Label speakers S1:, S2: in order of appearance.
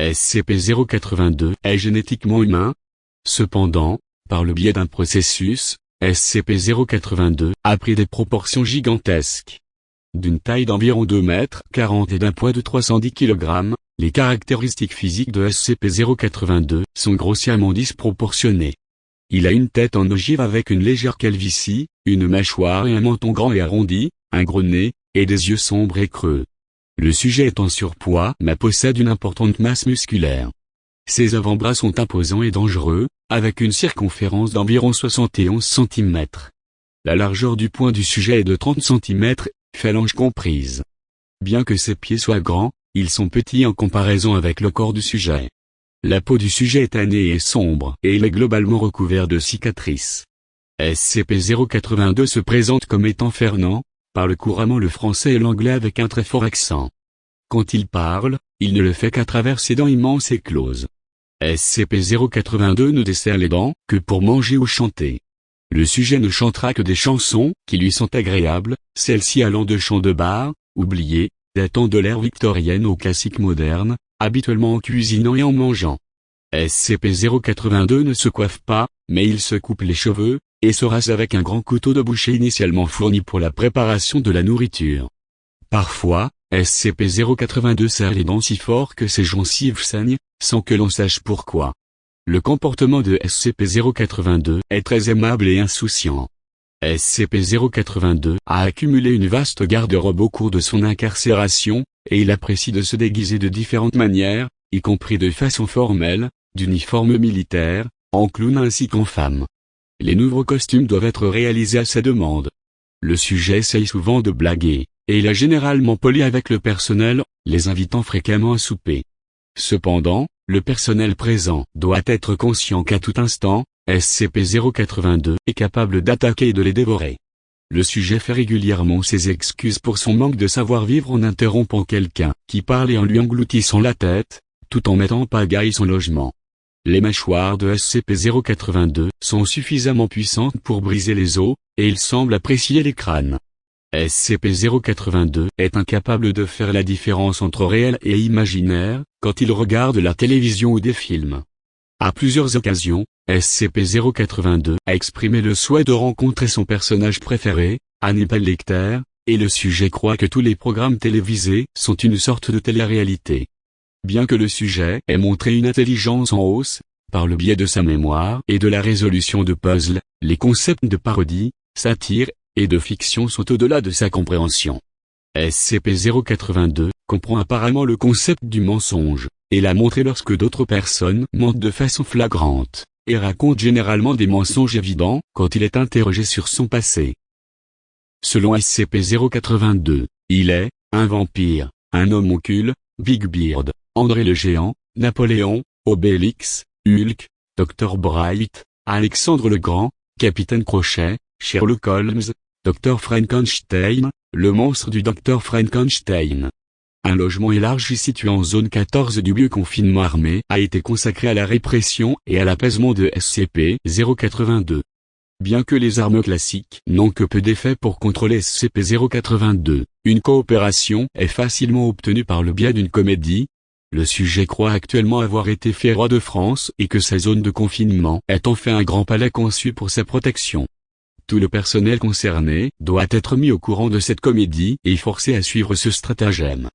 S1: SCP-082 est génétiquement humain. Cependant, par le biais d'un processus, SCP-082 a pris des proportions gigantesques. D'une taille d'environ 2,40 m et d'un poids de 310 kg, les caractéristiques physiques de SCP-082 sont grossièrement disproportionnées. Il a une tête en ogive avec une légère calvitie, une mâchoire et un menton grand et arrondi, un gros nez, et des yeux sombres et creux. Le sujet est en surpoids mais possède une importante masse musculaire. Ses avant-bras sont imposants et dangereux, avec une circonférence d'environ 71 cm. La largeur du poing du sujet est de 30 cm, phalanges comprises. Bien que ses pieds soient grands, ils sont petits en comparaison avec le corps du sujet. La peau du sujet est tannée et sombre et il est globalement recouvert de cicatrices. SCP-082 se présente comme étant Fernand, parle couramment le français et l'anglais avec un très fort accent. Quand il parle, il ne le fait qu'à travers ses dents immenses et closes. SCP-082 ne dessert les dents que pour manger ou chanter. Le sujet ne chantera que des chansons qui lui sont agréables, celles-ci allant de chants de bar, oubliés, datant de l'ère victorienne aux classiques modernes, habituellement en cuisinant et en mangeant. SCP-082 ne se coiffe pas, mais il se coupe les cheveux, et se rase avec un grand couteau de boucher initialement fourni pour la préparation de la nourriture. Parfois, SCP-082 serre les dents si fort que ses gencives saignent, sans que l'on sache pourquoi. Le comportement de SCP-082 est très aimable et insouciant. SCP-082 a accumulé une vaste garde-robe au cours de son incarcération, et il apprécie de se déguiser de différentes manières, y compris de façon formelle, d'uniforme militaire, en clown ainsi qu'en femme. Les nouveaux costumes doivent être réalisés à sa demande. Le sujet essaye souvent de blaguer, et il est généralement poli avec le personnel, les invitant fréquemment à souper. Cependant, le personnel présent doit être conscient qu'à tout instant, SCP-082 est capable d'attaquer et de les dévorer. Le sujet fait régulièrement ses excuses pour son manque de savoir-vivre en interrompant quelqu'un qui parle et en lui engloutissant la tête, tout en mettant en pagaille son logement. Les mâchoires de SCP-082 sont suffisamment puissantes pour briser les os, et il semble apprécier les crânes. SCP-082 est incapable de faire la différence entre réel et imaginaire, quand il regarde la télévision ou des films. À plusieurs occasions, SCP-082 a exprimé le souhait de rencontrer son personnage préféré, Hannibal Lecter, et le sujet croit que tous les programmes télévisés sont une sorte de télé-réalité. Bien que le sujet ait montré une intelligence en hausse, par le biais de sa mémoire et de la résolution de puzzles, les concepts de parodie, satire et de fiction sont au-delà de sa compréhension. SCP-082 comprend apparemment le concept du mensonge, et l'a montré lorsque d'autres personnes mentent de façon flagrante, et raconte généralement des mensonges évidents quand il est interrogé sur son passé. Selon SCP-082, il est un vampire, un homoncule, Big Beard, André le Géant, Napoléon, Obélix, Hulk, Dr Bright, Alexandre le Grand, Capitaine Crochet, Sherlock Holmes, Dr Frankenstein, le monstre du Dr Frankenstein. Un logement élargi situé en zone 14 du bioconfinement armé a été consacré à la répression et à l'apaisement de SCP-082. Bien que les armes classiques n'ont que peu d'effet pour contrôler SCP-082, une coopération est facilement obtenue par le biais d'une comédie. Le sujet croit actuellement avoir été fait roi de France et que sa zone de confinement est en fait un grand palais conçu pour sa protection. Tout le personnel concerné doit être mis au courant de cette comédie et forcé à suivre ce stratagème.